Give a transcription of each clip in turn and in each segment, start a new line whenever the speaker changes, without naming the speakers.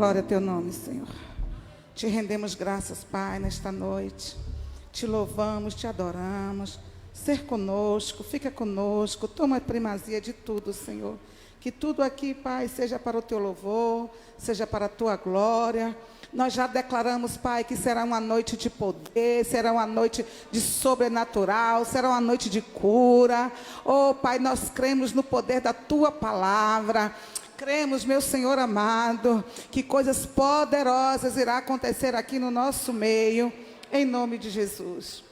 Glória a teu nome, Senhor. Te rendemos graças, Pai, nesta noite. Te louvamos, te adoramos. Ser conosco, fica conosco. Toma a primazia de tudo, Senhor. Que tudo aqui, Pai, seja para o teu louvor, seja para a tua glória. Nós já declaramos, Pai, que será uma noite de poder, será uma noite de sobrenatural, será uma noite de cura. Oh, Pai, nós cremos no poder da tua palavra. Cremos, meu Senhor amado, que coisas poderosas irão acontecer aqui no nosso meio, em nome de Jesus.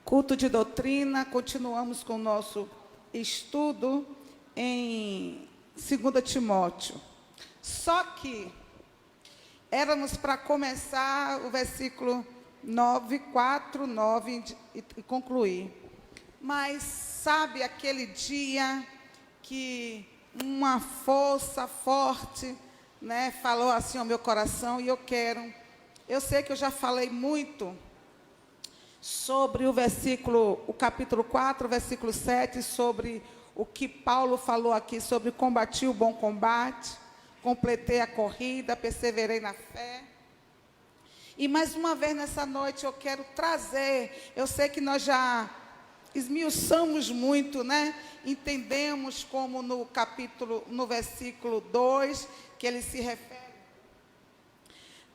Culto de doutrina, continuamos com o nosso estudo em 2 Timóteo. Só que éramos para começar o versículo 9, 4, 9 e concluir. Mas sabe aquele dia que uma força forte, né, falou assim ao meu coração, e eu sei que eu já falei muito sobre o capítulo 4, versículo 7, sobre o que Paulo falou aqui, sobre combati o bom combate, completei a corrida, perseverei na fé. E mais uma vez nessa noite eu quero trazer, eu sei que nós já esmiuçamos muito, né? Entendemos como no versículo 2, que ele se refere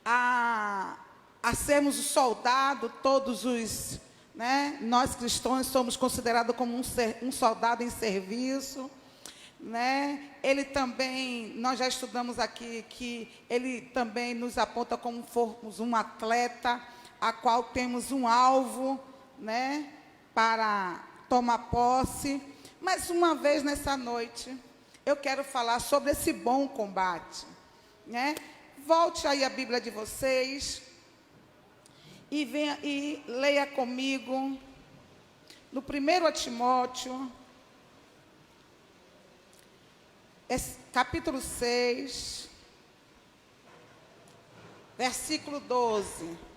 a sermos o soldado, todos os, né? Nós cristãos somos considerados como um soldado em serviço, né? Ele também, nós já estudamos aqui, que ele também nos aponta como formos um atleta, a qual temos um alvo, né, para tomar posse. Mas uma vez nessa noite, eu quero falar sobre esse bom combate, né? Volte aí a Bíblia de vocês e venha e leia comigo no 1 Timóteo, capítulo 6, versículo 12.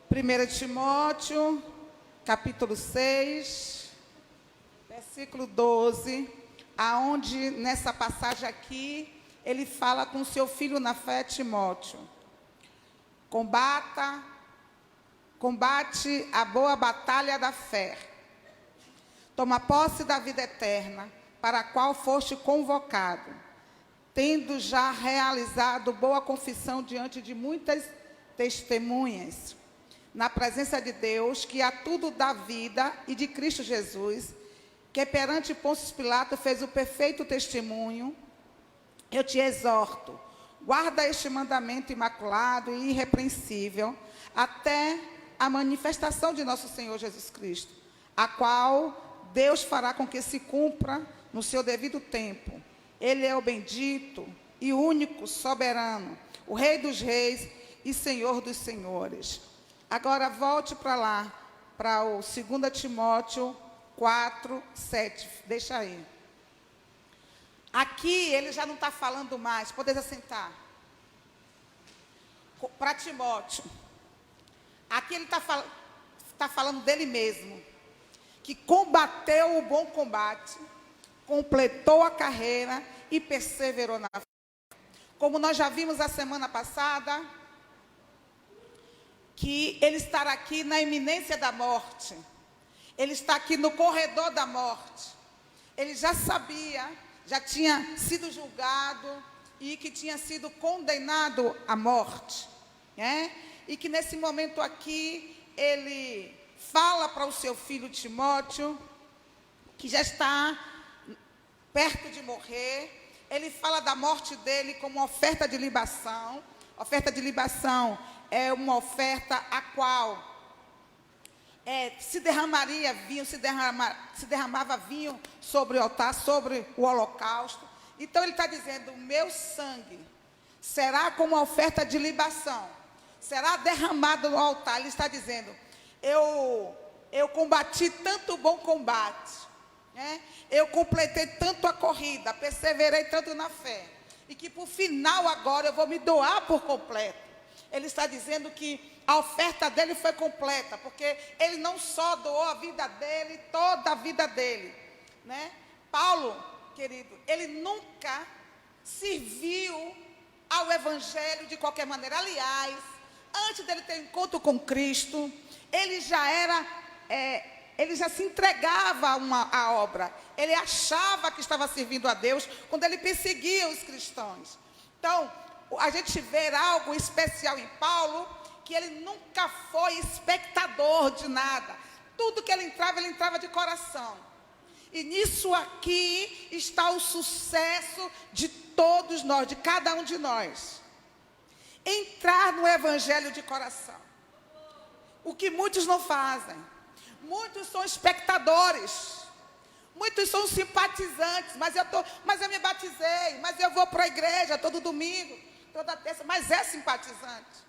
Primeira Timóteo, capítulo 6, versículo 12, aonde nessa passagem aqui, ele fala com seu filho na fé, Timóteo. Combate a boa batalha da fé. Toma posse da vida eterna, para a qual foste convocado, tendo já realizado boa confissão diante de muitas testemunhas, na presença de Deus, que a tudo dá vida, e de Cristo Jesus, que perante Pôncio Pilato fez o perfeito testemunho. Eu te exorto, guarda este mandamento imaculado e irrepreensível, até a manifestação de nosso Senhor Jesus Cristo, a qual Deus fará com que se cumpra no seu devido tempo. Ele é o bendito e único soberano, o Rei dos reis e Senhor dos senhores. Agora volte para lá, para o 2 Timóteo 4, 7. Deixa aí. Aqui ele já não está falando mais. Podeis assentar. Para Timóteo. Aqui ele está falando dele mesmo. Que combateu o bom combate, completou a carreira e perseverou na fé. Como nós já vimos a semana passada, que ele está aqui na iminência da morte. Ele está aqui no corredor da morte. Ele já sabia, já tinha sido julgado e que tinha sido condenado à morte, né? E que nesse momento aqui, ele fala para o seu filho Timóteo, que já está perto de morrer. Ele fala da morte dele como oferta de libação. Oferta de libação é uma oferta a qual se derramaria vinho, se derramava vinho sobre o altar, sobre o holocausto. Então ele está dizendo, o meu sangue será como uma oferta de libação, será derramado no altar. Ele está dizendo, eu combati tanto bom combate, né? Eu completei tanto a corrida, perseverei tanto na fé, e que por final agora eu vou me doar por completo. Ele está dizendo que a oferta dele foi completa, porque ele não só doou a vida dele, toda a vida dele, né? Paulo, querido, ele nunca serviu ao evangelho de qualquer maneira. Aliás, antes dele ter encontro com Cristo, ele já se entregava à obra. Ele achava que estava servindo a Deus quando ele perseguia os cristãos. Então, a gente vê algo especial em Paulo, que ele nunca foi espectador de nada. Tudo que ele entrava de coração. E nisso aqui está o sucesso de todos nós, de cada um de nós. Entrar no evangelho de coração. O que muitos não fazem. Muitos são espectadores. Muitos são simpatizantes. Mas eu me batizei, mas eu vou para a igreja todo domingo, toda terça, mas é simpatizante.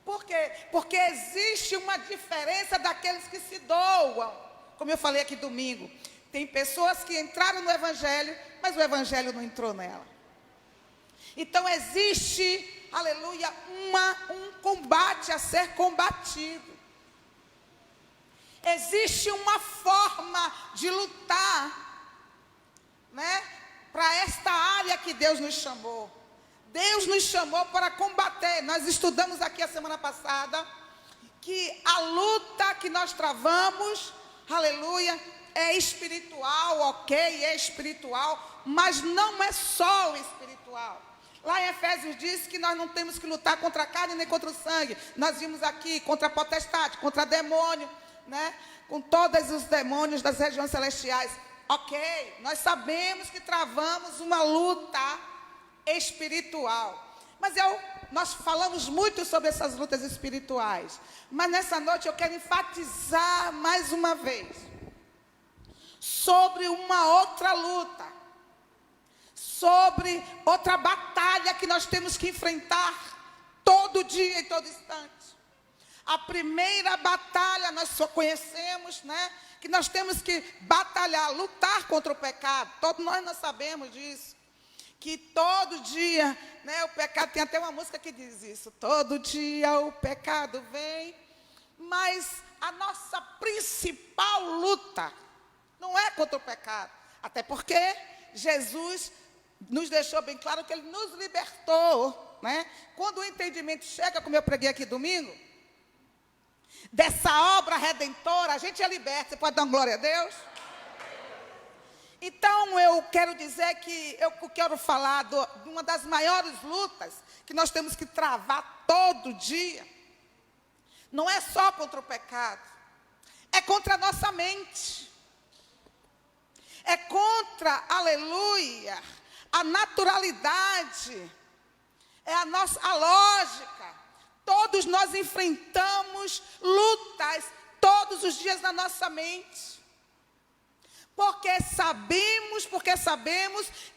Por quê? Porque existe uma diferença daqueles que se doam. Como eu falei aqui domingo, tem pessoas que entraram no evangelho, mas o evangelho não entrou nela. Então existe, aleluia, um combate a ser combatido. Existe uma forma de lutar, né, para esta área que Deus nos chamou. Deus nos chamou para combater. Nós estudamos aqui a semana passada que a luta que nós travamos, aleluia, é espiritual, ok, é espiritual, mas não é só o espiritual. Lá em Efésios diz que nós não temos que lutar contra a carne nem contra o sangue. Nós vimos aqui contra a potestade, contra demônio, né? Com todos os demônios das regiões celestiais. Ok, nós sabemos que travamos uma luta espiritual. Mas nós falamos muito sobre essas lutas espirituais. Mas nessa noite eu quero enfatizar mais uma vez sobre uma outra luta, sobre outra batalha que nós temos que enfrentar todo dia e todo instante. A primeira batalha nós só conhecemos, né? Que nós temos que batalhar, lutar contra o pecado. Todos nós sabemos disso. Que todo dia, né, o pecado, tem até uma música que diz isso. Todo dia o pecado vem, mas a nossa principal luta não é contra o pecado. Até porque Jesus nos deixou bem claro que Ele nos libertou, né? Quando o entendimento chega, como eu preguei aqui domingo, dessa obra redentora, a gente é liberto. Você pode dar uma glória a Deus? Então, eu quero dizer que eu quero falar de uma das maiores lutas que nós temos que travar todo dia. Não é só contra o pecado, é contra a nossa mente. É contra, aleluia, a naturalidade, é a lógica. Todos nós enfrentamos lutas todos os dias na nossa mente. Porque sabemos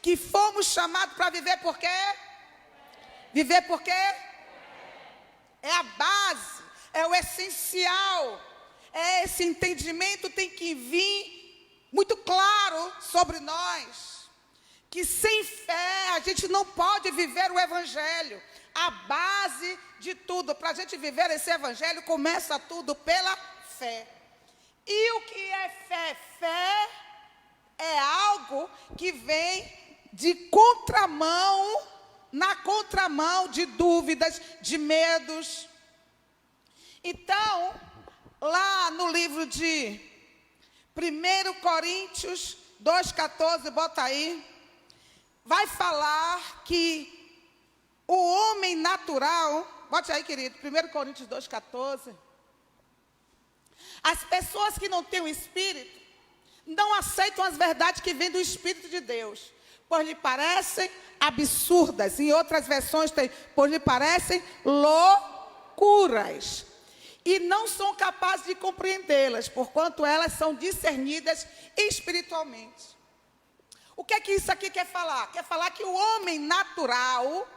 que fomos chamados para viver por quê? Viver por quê? É a base, é o essencial. É esse entendimento tem que vir muito claro sobre nós. Que sem fé a gente não pode viver o evangelho. A base de tudo, para a gente viver esse evangelho, começa tudo pela fé. E o que é fé? Fé é algo que vem de contramão, na contramão de dúvidas, de medos. Então, lá no livro de 1 Coríntios 2,14, bota aí, vai falar que o homem natural, bote aí, querido, 1 Coríntios 2,14, as pessoas que não têm o Espírito, não aceitam as verdades que vêm do Espírito de Deus, pois lhe parecem absurdas. Em outras versões tem, pois lhe parecem loucuras. E não são capazes de compreendê-las, porquanto elas são discernidas espiritualmente. O que é que isso aqui quer falar? Quer falar que o homem natural,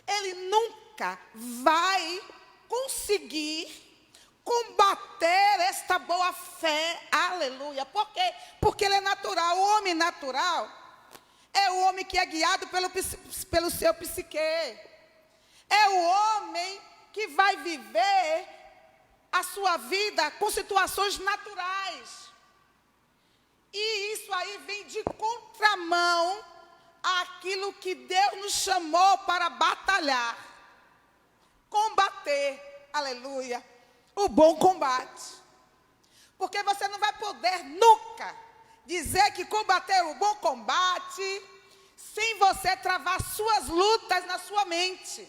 ele nunca vai conseguir combater esta boa fé, aleluia. Por quê? Porque ele é natural. O homem natural é o homem que é guiado pelo seu psique. é o homem que vai viver a sua vida com situações naturais. E isso aí vem de contramão àquilo que Deus nos chamou para batalhar, combater, aleluia, o bom combate. Porque você não vai poder nunca dizer que combater o bom combate sem você travar suas lutas na sua mente.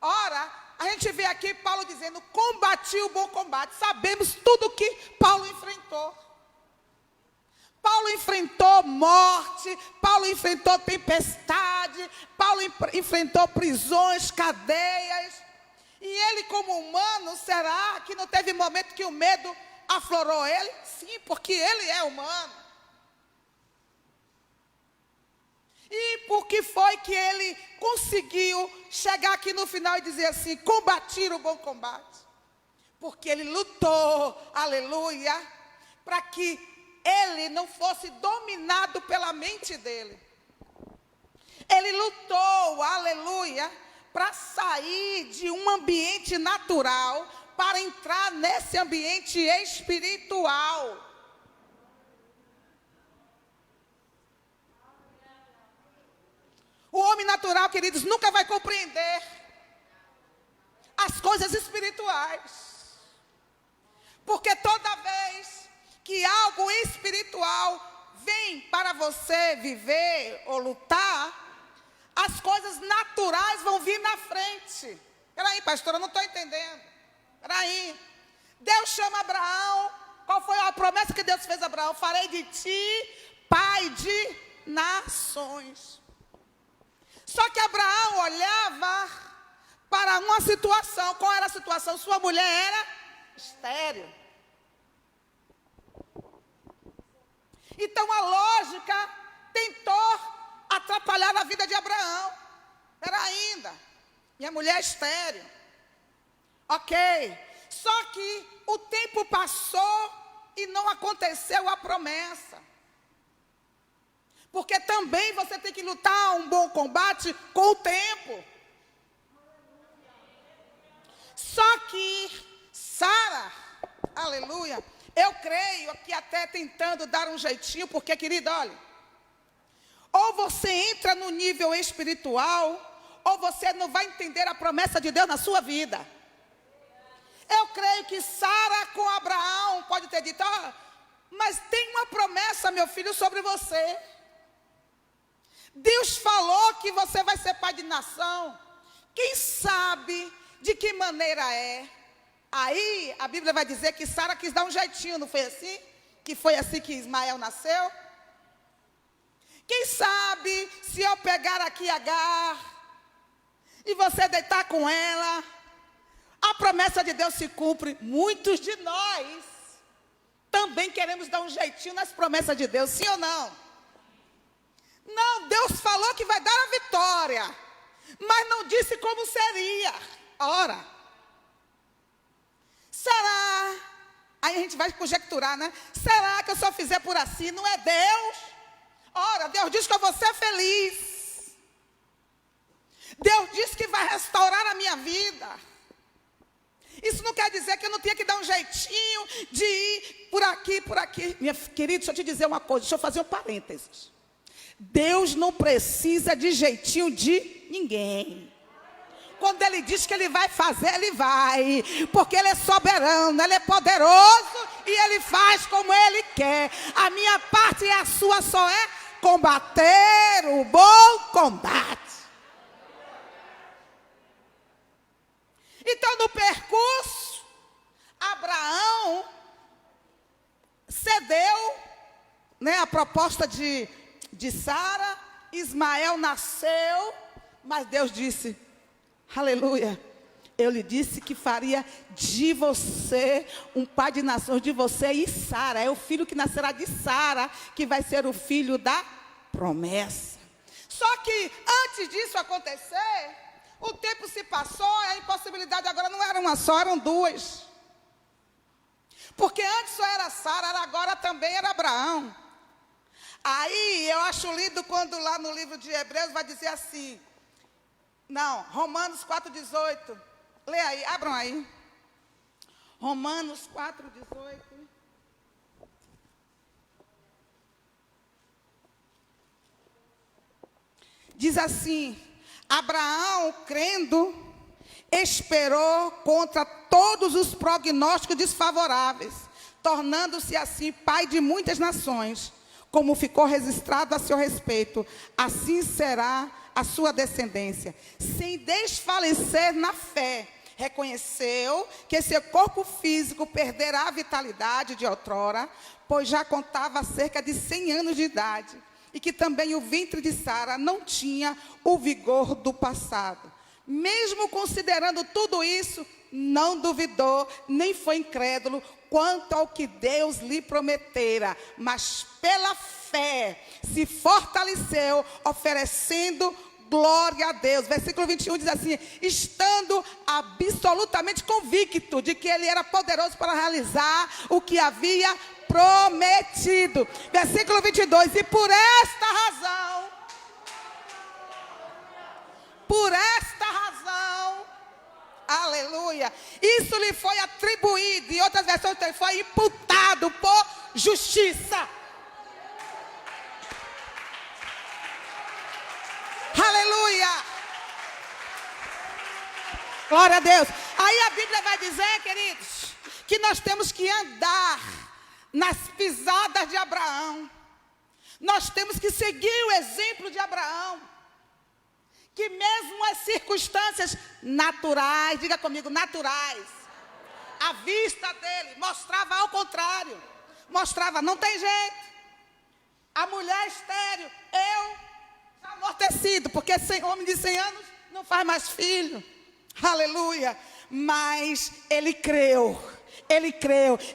Ora, a gente vê aqui Paulo dizendo, combati o bom combate. Sabemos tudo o que Paulo enfrentou. Paulo enfrentou morte, Paulo enfrentou tempestade, Paulo enfrentou prisões, cadeias. E ele, como humano, será que não teve momento que o medo aflorou ele? Sim, porque ele é humano. E por que foi que ele conseguiu chegar aqui no final e dizer assim, combater o bom combate? Porque ele lutou, aleluia, para que ele não fosse dominado pela mente dele. Ele lutou, aleluia, para sair de um ambiente natural, para entrar nesse ambiente espiritual. O homem natural, queridos, nunca vai compreender as coisas espirituais. Porque toda vez que algo espiritual vem para você viver ou lutar, as coisas naturais vão vir na frente. Peraí, pastora, eu não estou entendendo. Peraí. Deus chama Abraão. Qual foi a promessa que Deus fez a Abraão? Farei de ti pai de nações. Só que Abraão olhava para uma situação. Qual era a situação? Sua mulher era estéril. Então a lógica tentou atrapalhar a vida de Abraão. Espera ainda, minha mulher é estéril. Ok, só que o tempo passou e não aconteceu a promessa. Porque também você tem que lutar um bom combate com o tempo. Só que Sara, aleluia, eu creio que até tentando dar um jeitinho, porque, querido, olha, ou você entra no nível espiritual, ou você não vai entender a promessa de Deus na sua vida. Eu creio que Sara com Abraão pode ter dito, mas tem uma promessa, meu filho, sobre você. Deus falou que você vai ser pai de nação. Quem sabe de que maneira é? Aí a Bíblia vai dizer que Sara quis dar um jeitinho, não foi assim? Que foi assim que Ismael nasceu? Quem sabe se eu pegar aqui Agar e você deitar com ela, a promessa de Deus se cumpre. Muitos de nós também queremos dar um jeitinho nas promessas de Deus, sim ou não? Não, Deus falou que vai dar a vitória, mas não disse como seria. Ora, será? Aí a gente vai conjecturar, né? Será que eu só fizer por assim? Não é Deus? Ora, Deus diz que eu vou ser feliz. Deus diz que vai restaurar a minha vida. Isso não quer dizer que eu não tenha que dar um jeitinho de ir por aqui, por aqui. Minha querida, deixa eu te dizer uma coisa, deixa eu fazer um parênteses. Deus não precisa de jeitinho de ninguém. Quando Ele diz que Ele vai fazer, Ele vai. Porque Ele é soberano, Ele é poderoso e Ele faz como Ele quer. A minha parte e a sua só é combater o bom combate. Então, no percurso, Abraão cedeu, né, a proposta de Sara. Ismael nasceu, mas Deus disse, aleluia, eu lhe disse que faria de você um pai de nações, de você e Sara. É o filho que nascerá de Sara, que vai ser o filho da promessa. Só que antes disso acontecer, o tempo se passou e a impossibilidade agora não era uma só, eram duas. Porque antes só era Sara, agora também era Abraão. Aí eu acho lindo quando lá no livro de Hebreus vai dizer assim, Não, Romanos 4,18. Lê aí, abram aí. Romanos 4,18. Diz assim: Abraão, crendo, esperou contra todos os prognósticos desfavoráveis, tornando-se assim pai de muitas nações, como ficou registrado a seu respeito, assim será a sua descendência. Sem desfalecer na fé, reconheceu que seu corpo físico perdera a vitalidade de outrora, pois já contava cerca de 100 anos de idade, e que também o ventre de Sara não tinha o vigor do passado. Mesmo considerando tudo isso, não duvidou, nem foi incrédulo quanto ao que Deus lhe prometera, mas pela fé se fortaleceu, oferecendo glória a Deus. Versículo 21 diz assim: estando absolutamente convicto de que ele era poderoso para realizar o que havia prometido. Versículo 22, e por esta razão, aleluia, isso lhe foi atribuído, em outras versões foi imputado por justiça. Aleluia. Glória a Deus. Aí a Bíblia vai dizer, queridos, que nós temos que andar nas pisadas de Abraão. Nós temos que seguir o exemplo de Abraão, que mesmo as circunstâncias naturais, diga comigo, naturais, a vista dele mostrava ao contrário, mostrava, não tem jeito, a mulher estéril, já amortecido, porque homem de 100 anos não faz mais filho, aleluia, mas ele creu.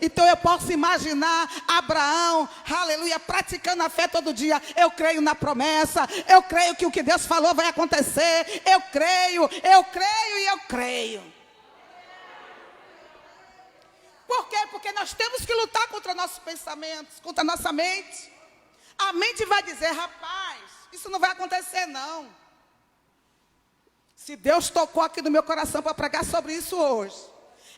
Então eu posso imaginar Abraão, aleluia, praticando a fé todo dia. Eu creio na promessa, eu creio que o que Deus falou vai acontecer. Eu creio. Por quê? Porque nós temos que lutar contra nossos pensamentos, contra a nossa mente. A mente vai dizer, rapaz, isso não vai acontecer não. Se Deus tocou aqui no meu coração para pregar sobre isso hoje,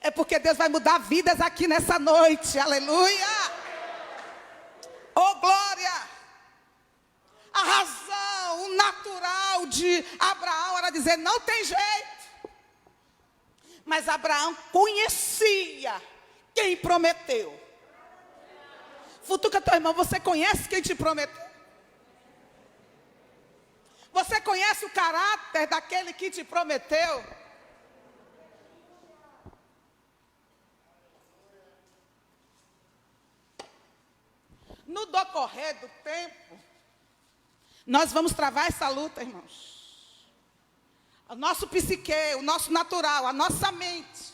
é porque Deus vai mudar vidas aqui nessa noite, aleluia. Oh glória. A razão, o natural de Abraão era dizer, não tem jeito. Mas Abraão conhecia quem prometeu. Futuca teu irmão, você conhece quem te prometeu? Você conhece o caráter daquele que te prometeu? No decorrer do tempo, nós vamos travar essa luta, irmãos. O nosso psique, o nosso natural, a nossa mente,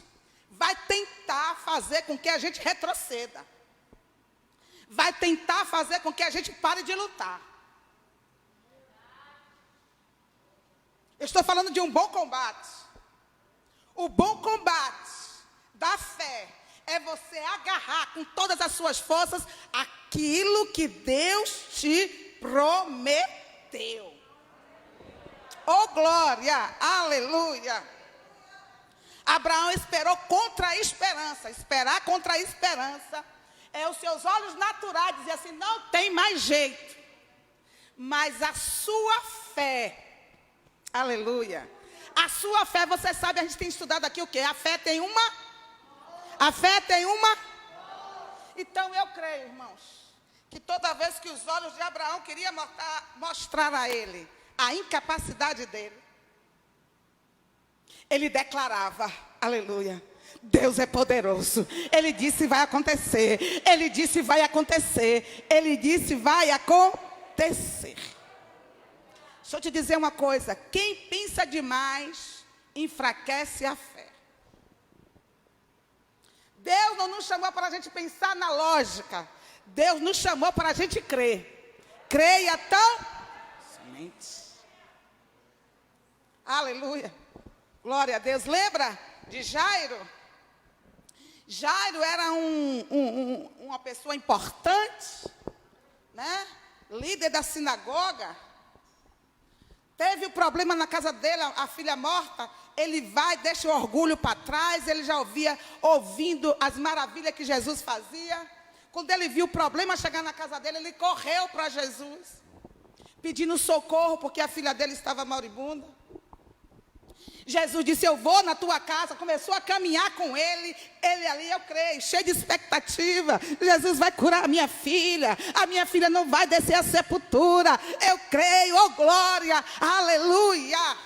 vai tentar fazer com que a gente retroceda. Vai tentar fazer com que a gente pare de lutar. Eu estou falando de um bom combate. O bom combate da fé é você agarrar com todas as suas forças aquilo que Deus te prometeu. Oh glória, aleluia. Abraão esperou contra a esperança. Esperar contra a esperança é os seus olhos naturais dizer assim, não tem mais jeito. Mas a sua fé, aleluia, a sua fé, você sabe, a gente tem estudado aqui o quê? A fé tem uma... Então eu creio, irmãos, que toda vez que os olhos de Abraão queriam mostrar a ele a incapacidade dele, ele declarava, aleluia, Deus é poderoso. Ele disse vai acontecer. Ele disse vai acontecer. Ele disse vai acontecer. Deixa eu te dizer uma coisa, quem pensa demais enfraquece a fé. Deus não nos chamou para a gente pensar na lógica. Deus nos chamou para a gente crer. Creia tão somente. Aleluia. Glória a Deus. Lembra de Jairo? Jairo era uma pessoa importante, né? Líder da sinagoga. Teve o problema na casa dele, a filha morta. Ele vai, deixa o orgulho para trás. Ele já ouvindo as maravilhas que Jesus fazia. Quando ele viu o problema chegar na casa dele, ele correu para Jesus, pedindo socorro, porque a filha dele estava moribunda. Jesus disse, eu vou na tua casa. Começou a caminhar com ele. Ele ali, eu creio, cheio de expectativa. Jesus vai curar a minha filha não vai descer à sepultura. Eu creio, oh glória, aleluia.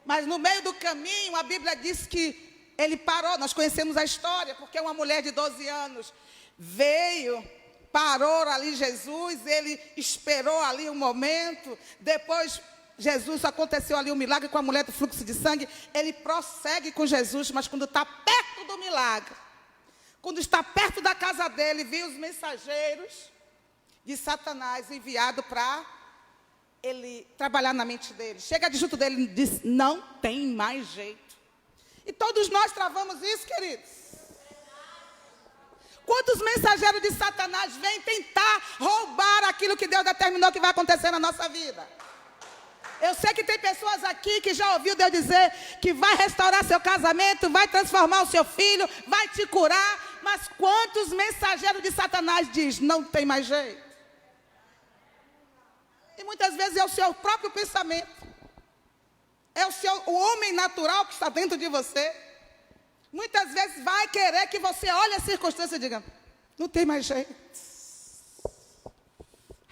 Mas no meio do caminho, a Bíblia diz que ele parou. Nós conhecemos a história, porque uma mulher de 12 anos veio, parou ali Jesus, ele esperou ali um momento, depois Jesus, aconteceu ali um milagre com a mulher do fluxo de sangue. Ele prossegue com Jesus, mas quando está perto do milagre, quando está perto da casa dele, viu os mensageiros de Satanás enviados para ele trabalhar na mente dele. Chega de junto dele e diz, não tem mais jeito. E todos nós travamos isso, queridos. Quantos mensageiros de Satanás vêm tentar roubar aquilo que Deus determinou que vai acontecer na nossa vida? Eu sei que tem pessoas aqui que já ouviu Deus dizer que vai restaurar seu casamento, vai transformar o seu filho, vai te curar. Mas quantos mensageiros de Satanás diz, não tem mais jeito? E muitas vezes é o seu próprio pensamento. É o homem natural que está dentro de você. Muitas vezes vai querer que você olhe a circunstância e diga, não tem mais jeito.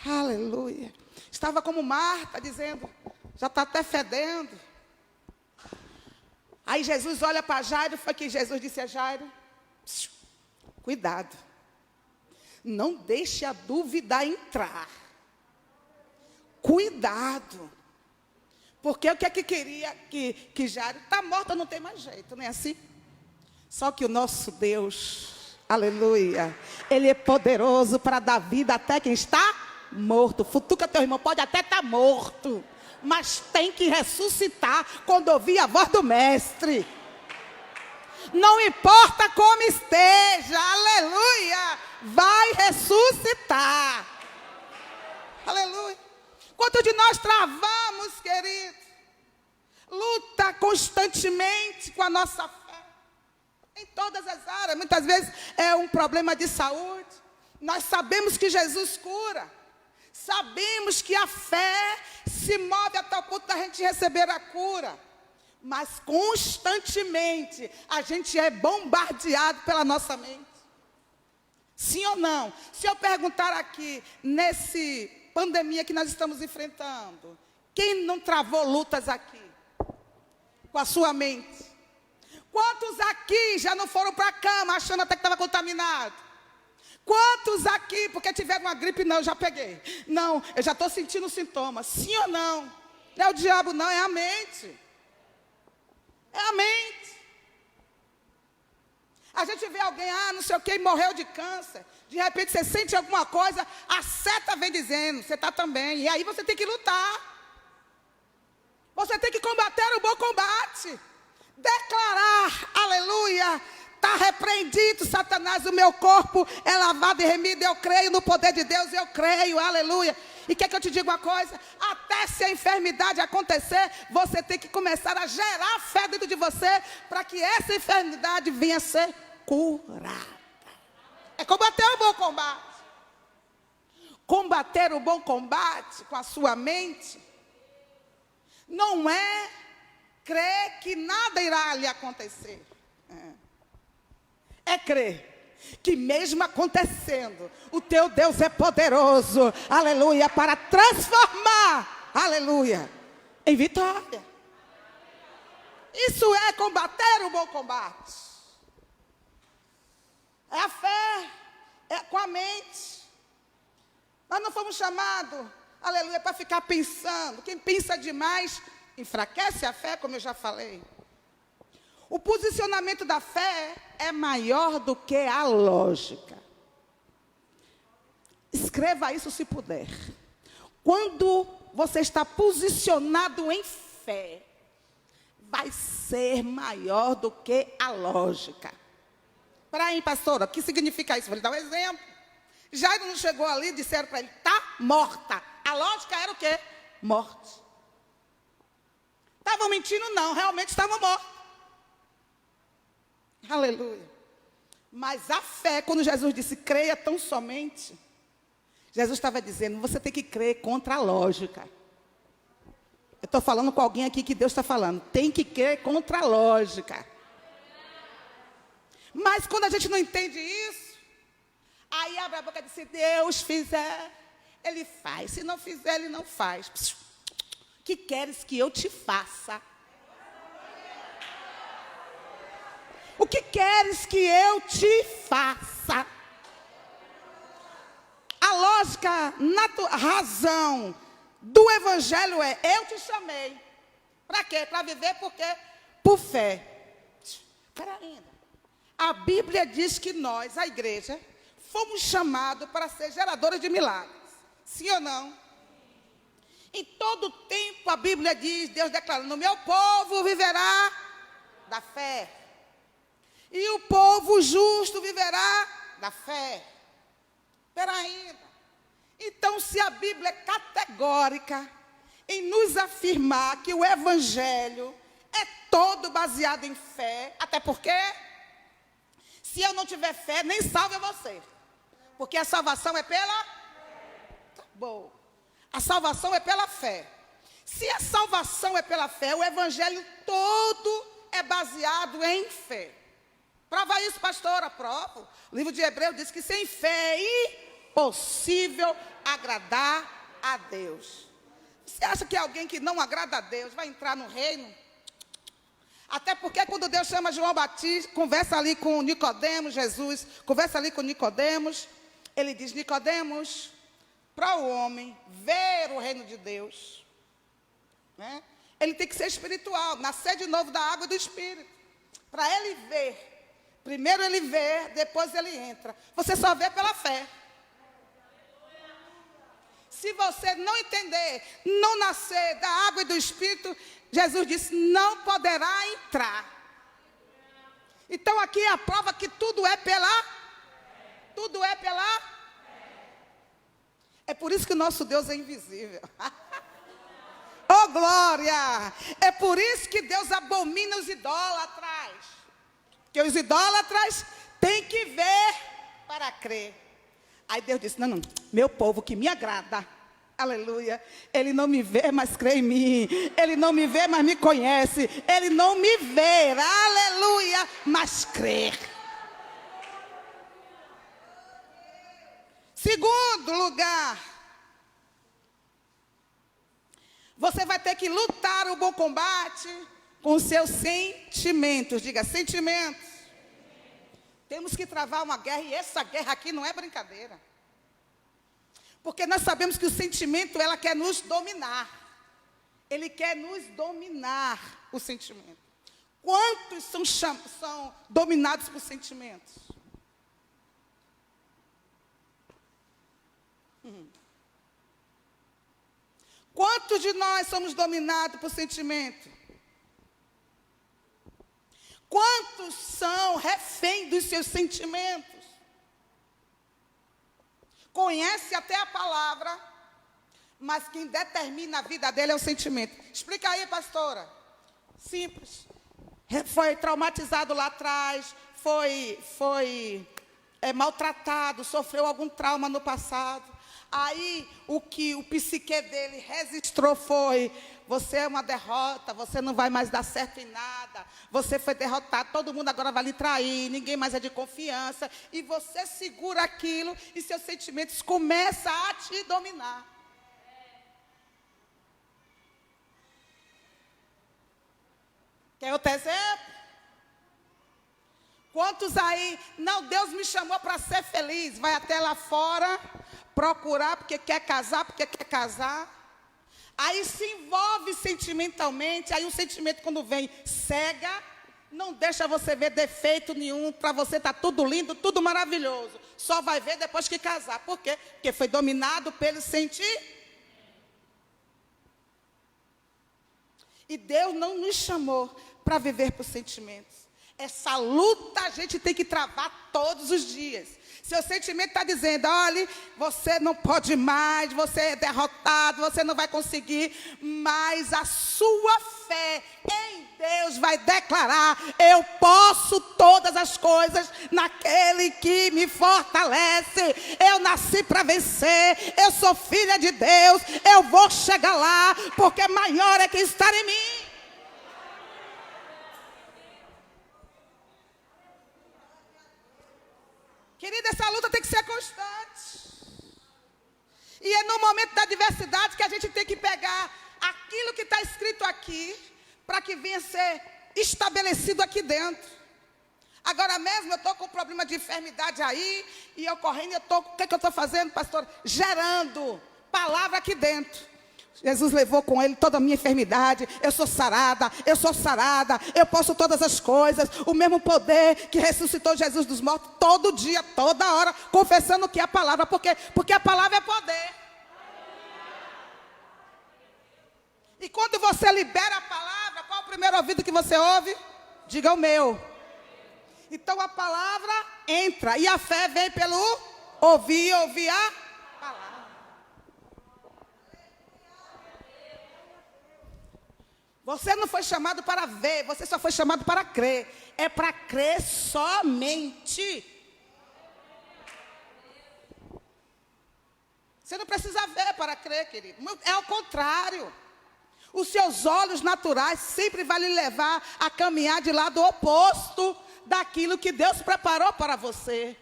Aleluia. Estava como Marta dizendo, já está até fedendo. Aí Jesus olha para Jairo, foi que Jesus disse a Jairo, cuidado, não deixe a dúvida entrar. Cuidado. Porque o que é que queria que Jairo, está morta, não tem mais jeito, não é assim? Só que o nosso Deus, aleluia, Ele é poderoso para dar vida até quem está morto. Futuca teu irmão, pode até estar morto, mas tem que ressuscitar quando ouvir a voz do mestre. Não importa como esteja, aleluia, vai ressuscitar. Aleluia. Quantos de nós travamos, querido? Luta constantemente com a nossa fé. Em todas as áreas. Muitas vezes é um problema de saúde. Nós sabemos que Jesus cura. Sabemos que a fé se move até o ponto da gente receber a cura. Mas constantemente a gente é bombardeado pela nossa mente. Sim ou não? Se eu perguntar aqui, nesse pandemia que nós estamos enfrentando, quem não travou lutas aqui? Com a sua mente? Quantos aqui já não foram para a cama achando até que estava contaminado? Quantos aqui, porque tiveram uma gripe, não, eu já peguei. Não, eu já estou sentindo sintomas. Sim ou não? Não é o diabo não, é a mente. É a mente. A gente vê alguém, não sei o que, morreu de câncer. De repente você sente alguma coisa, a seta vem dizendo, você está também. E aí você tem que lutar. Você tem que combater o bom combate. Declarar, aleluia, está repreendido, Satanás, o meu corpo é lavado e remido, eu creio no poder de Deus, eu creio, aleluia. E quer que eu te diga uma coisa? Até se a enfermidade acontecer, você tem que começar a gerar fé dentro de você, para que essa enfermidade venha a ser curada. É combater o bom combate. Combater o bom combate com a sua mente, não é crer que nada irá lhe acontecer. É crer que mesmo acontecendo, o teu Deus é poderoso, aleluia, para transformar, aleluia, em vitória. Isso é combater o bom combate. É a fé, é com a mente. Nós não fomos chamados, aleluia, para ficar pensando. Quem pensa demais enfraquece a fé, como eu já falei. O posicionamento da fé é maior do que a lógica. Escreva isso se puder. Quando você está posicionado em fé, vai ser maior do que a lógica. Peraí, pastora, o que significa isso? Vou lhe dar um exemplo. Jairo não chegou ali e disseram para ele, está morta. A lógica era o quê? morte. Estavam mentindo? Não, realmente estavam mortos. Aleluia. Mas a fé, quando Jesus disse, creia tão somente, Jesus estava dizendo, você tem que crer contra a lógica. Eu estou falando com alguém aqui que Deus está falando, tem que crer contra a lógica. Mas quando a gente não entende isso, aí abre a boca e diz, se Deus fizer, Ele faz. Se não fizer, Ele não faz. Que queres que eu te faça? O que queres que eu te faça? A lógica, a razão do Evangelho é, eu te chamei. Para quê? Para viver por quê? Por fé. Espera ainda. A Bíblia diz que nós, a igreja, fomos chamados para ser geradores de milagres. Sim ou não? Em todo tempo a Bíblia diz, Deus declarando, meu povo viverá da fé. E o povo justo viverá da fé. Espera ainda. Então, se a Bíblia é categórica em nos afirmar que o Evangelho é todo baseado em fé, até porque, se eu não tiver fé, nem salve você. Porque a salvação é pela... Tá bom. A salvação é pela fé. Se a salvação é pela fé, o Evangelho todo é baseado em fé. Prova isso, pastora, prova. O livro de Hebreus diz que sem fé é impossível agradar a Deus. Você acha que alguém que não agrada a Deus vai entrar no reino? Até porque quando Deus chama João Batista, conversa ali com Nicodemos, Jesus, conversa ali com Nicodemos, ele diz, Nicodemos, para o homem ver o reino de Deus, né? Ele tem que ser espiritual, nascer de novo da água e do Espírito. Para ele ver. Primeiro ele vê, depois ele entra. Você só vê pela fé. Se você não entender, não nascer da água e do Espírito, Jesus disse, não poderá entrar. Então aqui é a prova que tudo é pela... Tudo é pela... É por isso que o nosso Deus é invisível. Oh, glória! É por isso que Deus abomina os idólatras. Porque os idólatras têm que ver para crer. Aí Deus disse, não, meu povo que me agrada, aleluia, ele não me vê, mas crê em mim. Ele não me vê, mas me conhece. Ele não me vê, aleluia, mas crê. Segundo lugar, você vai ter que lutar o bom combate com os seus sentimentos. Diga, sentimentos. Temos que travar uma guerra, e essa guerra aqui não é brincadeira. Porque nós sabemos que o sentimento, ela quer nos dominar. Ele quer nos dominar, o sentimento. Quantos são dominados por sentimentos? Quantos de nós somos dominados por sentimento? Quantos são reféns dos seus sentimentos? Conhece até a palavra, mas quem determina a vida dele é o sentimento. Explica aí, pastora. Simples. Foi traumatizado lá atrás, foi maltratado, sofreu algum trauma no passado. Aí, o que o psique dele registrou foi, você é uma derrota, você não vai mais dar certo em nada, você foi derrotado, todo mundo agora vai lhe trair, ninguém mais é de confiança, e você segura aquilo, e seus sentimentos começam a te dominar. Quer outro exemplo? Quantos aí, não, Deus me chamou para ser feliz, vai até lá fora, procurar porque quer casar, aí se envolve sentimentalmente, aí o sentimento quando vem cega, não deixa você ver defeito nenhum, para você está tudo lindo, tudo maravilhoso, só vai ver depois que casar. Por quê? Porque foi dominado pelo sentimento. E Deus não nos chamou para viver por sentimentos. Essa luta a gente tem que travar todos os dias. Seu sentimento está dizendo, olha, você não pode mais, você é derrotado, você não vai conseguir. Mas a sua fé em Deus vai declarar, eu posso todas as coisas naquele que me fortalece. Eu nasci para vencer, eu sou filha de Deus, eu vou chegar lá, porque maior é quem está em mim. Querida, essa luta tem que ser constante. E é no momento da adversidade que a gente tem que pegar aquilo que está escrito aqui, para que venha ser estabelecido aqui dentro. Agora mesmo eu estou com um problema de enfermidade aí, e eu correndo, o que eu estou fazendo, pastor? Gerando palavra aqui dentro. Jesus levou com ele toda a minha enfermidade. Eu sou sarada, eu posso todas as coisas. O mesmo poder que ressuscitou Jesus dos mortos, todo dia, toda hora, confessando que é a palavra, porque a palavra é poder. E quando você libera a palavra, qual é o primeiro ouvido que você ouve? Diga o meu. Então a palavra entra, e a fé vem pelo ouvir a palavra. Você não foi chamado para ver, você só foi chamado para crer. É para crer somente. Você não precisa ver para crer, querido. É ao contrário. Os seus olhos naturais sempre vão lhe levar a caminhar de lado oposto daquilo que Deus preparou para você.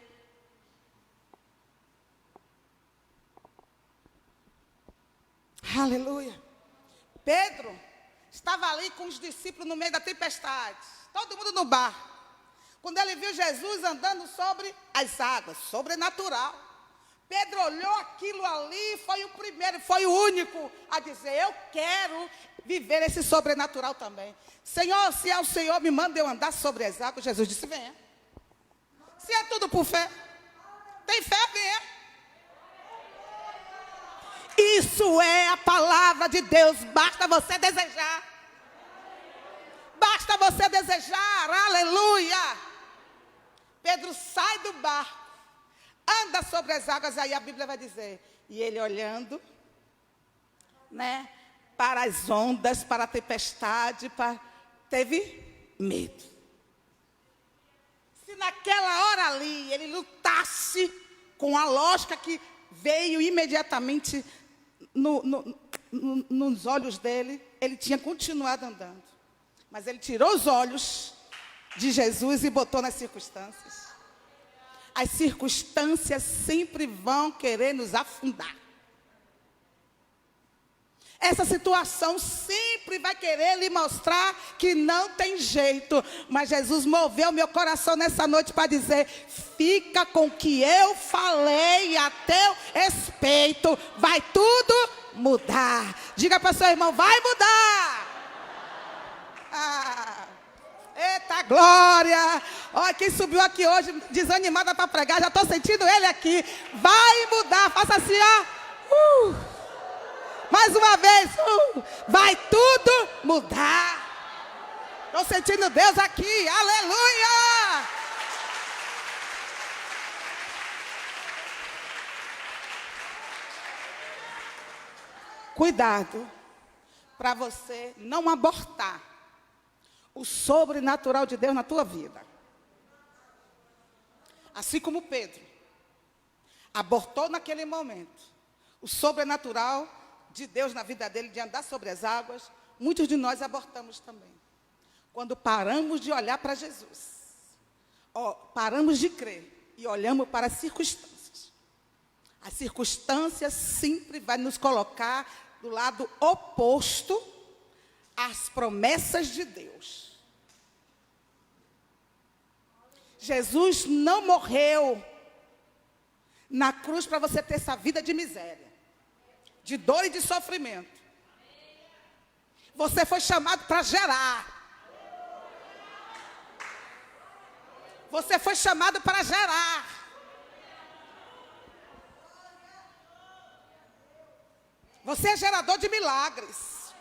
Aleluia. Pedro estava ali com os discípulos no meio da tempestade. Todo mundo no barco. Quando ele viu Jesus andando sobre as águas, sobrenatural. Pedro olhou aquilo ali, foi o primeiro, foi o único a dizer, eu quero viver esse sobrenatural também. Senhor, se é o Senhor, me manda eu andar sobre as águas. Jesus disse, venha. Se é tudo por fé, tem fé, venha. Isso é a palavra de Deus, basta você desejar. Basta você desejar, aleluia. Pedro sai do barco, anda sobre as águas, aí a Bíblia vai dizer, e ele olhando, né, para as ondas, para a tempestade, teve medo. Se naquela hora ali, ele lutasse com a lógica que veio imediatamente nos olhos dele, ele tinha continuado andando. Mas ele tirou os olhos de Jesus e botou nas circunstâncias. As circunstâncias sempre vão querer nos afundar. Essa situação sempre vai querer lhe mostrar que não tem jeito. Mas Jesus moveu meu coração nessa noite para dizer, fica com o que eu falei a teu respeito. Vai tudo mudar. Diga para o seu irmão, vai mudar. Eita glória. Olha, quem subiu aqui hoje desanimada para pregar, já estou sentindo ele aqui. Vai mudar, faça assim, ó. Mais uma vez, vai tudo mudar. Estou sentindo Deus aqui, aleluia. Cuidado para você não abortar o sobrenatural de Deus na tua vida. Assim como Pedro abortou naquele momento o sobrenatural de Deus na vida dele, de andar sobre as águas, muitos de nós abortamos também. Quando paramos de olhar para Jesus, paramos de crer e olhamos para as circunstâncias. As circunstâncias sempre vai nos colocar do lado oposto às promessas de Deus. Jesus não morreu na cruz para você ter essa vida de miséria, de dor e de sofrimento. Você foi chamado para gerar. Você foi chamado para gerar. Você é gerador de milagres.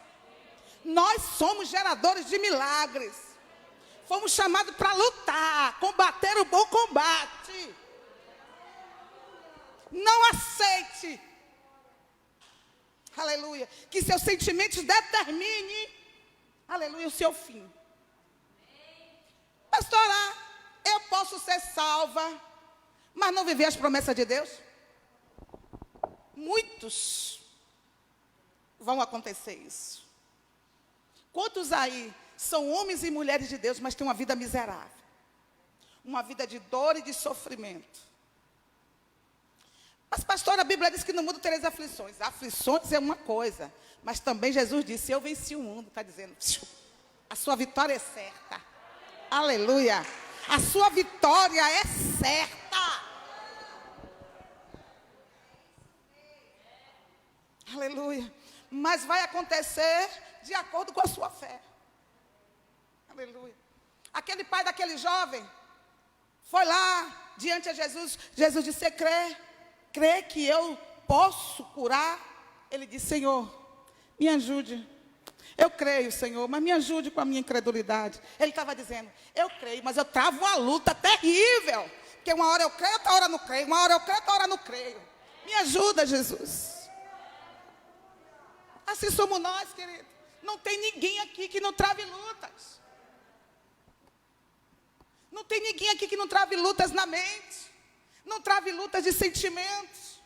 Nós somos geradores de milagres. Fomos chamados para lutar, combater o bom combate. Não aceite, aleluia, que seus sentimentos determinem, aleluia, o seu fim. Pastora, eu posso ser salva, mas não viver as promessas de Deus? Muitos vão acontecer isso. Quantos aí são homens e mulheres de Deus, mas têm uma vida miserável? Uma vida de dor e de sofrimento. Mas, pastora, a Bíblia diz que no mundo tereis aflições. Aflições é uma coisa, mas também Jesus disse, eu venci o mundo. Está dizendo, a sua vitória é certa. Aleluia. A sua vitória é certa. Aleluia. Mas vai acontecer de acordo com a sua fé. Aleluia. Aquele pai daquele jovem foi lá diante de Jesus. Jesus disse, você crê que eu posso curar? Ele disse, Senhor, me ajude. Eu creio, Senhor, mas me ajude com a minha incredulidade. Ele estava dizendo, eu creio, mas eu travo uma luta terrível. Porque uma hora eu creio, outra hora não creio. Uma hora eu creio, outra hora não creio. Me ajuda, Jesus. Assim somos nós, querido. Não tem ninguém aqui que não trave lutas. Não tem ninguém aqui que não trave lutas na mente. Não trave lutas de sentimentos.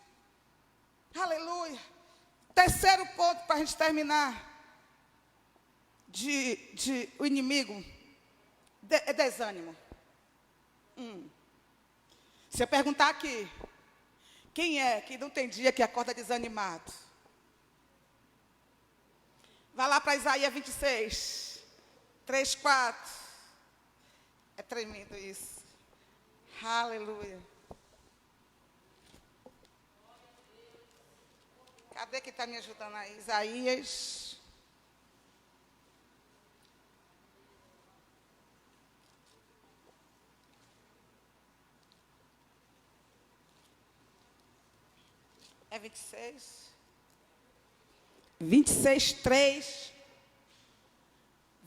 Aleluia. Terceiro ponto para a gente terminar. O inimigo é desânimo. Se eu perguntar aqui, quem é que não tem dia que acorda desanimado? Vai lá para Isaías 26, 3, 4. É tremendo isso. Aleluia. Cadê que está me ajudando aí? Isaías. É 26. 26, 3.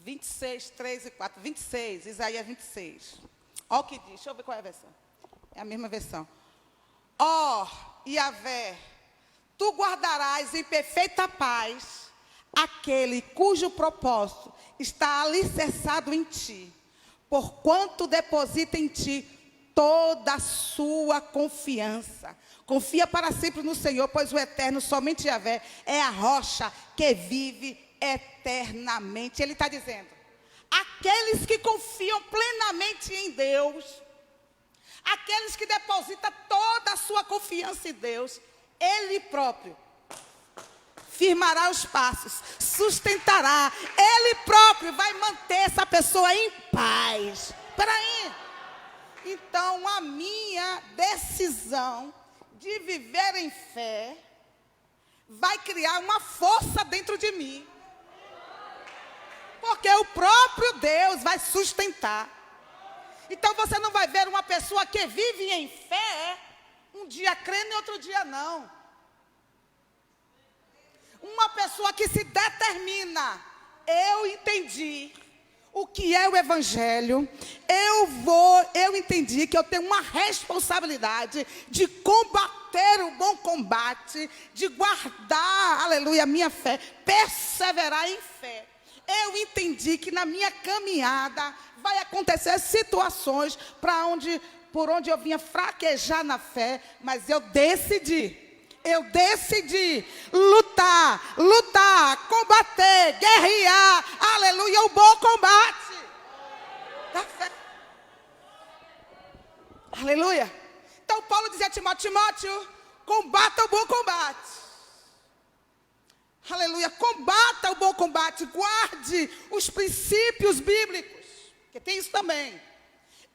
26, 3 e 4. 26, Isaías 26. Olha o que diz. Deixa eu ver qual é a versão. É a mesma versão. Ó, Yahvé, tu guardarás em perfeita paz aquele cujo propósito está alicerçado em ti, porquanto deposita em ti toda a sua confiança. Confia para sempre no Senhor, pois o eterno, somente Yahvé, é a rocha que vive eternamente. Ele está dizendo, aqueles que confiam plenamente em Deus, aqueles que depositam toda a sua confiança em Deus, Ele próprio firmará os passos, sustentará, Ele próprio vai manter essa pessoa em paz. Espera aí. Então, a minha decisão de viver em fé vai criar uma força dentro de mim. Porque o próprio Deus vai sustentar. Então você não vai ver uma pessoa que vive em fé, um dia crendo e outro dia não. Uma pessoa que se determina, eu entendi o que é o Evangelho, eu entendi que eu tenho uma responsabilidade de combater o bom combate, de guardar, aleluia, a minha fé, perseverar em fé. Eu entendi que na minha caminhada vai acontecer situações por onde eu vinha fraquejar na fé, mas eu decidi lutar, combater, guerrear, aleluia, o bom combate da fé. Aleluia. Então Paulo dizia a Timóteo, combata o bom combate. Aleluia, combata o bom combate, guarde os princípios bíblicos, porque tem isso também.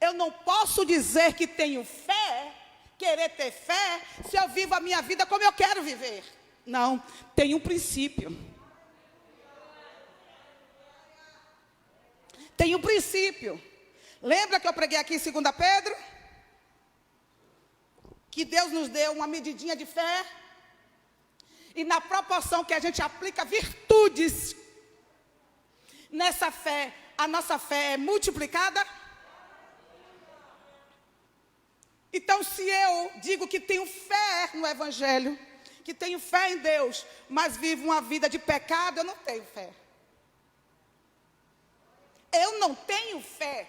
Eu não posso dizer que tenho fé, querer ter fé, se eu vivo a minha vida como eu quero viver. Não, tem um princípio. Tem um princípio. Lembra que eu preguei aqui em 2 Pedro? Que Deus nos deu uma medidinha de fé. E na proporção que a gente aplica virtudes nessa fé, a nossa fé é multiplicada? Então, se eu digo que tenho fé no Evangelho, que tenho fé em Deus, mas vivo uma vida de pecado, eu não tenho fé. Eu não tenho fé.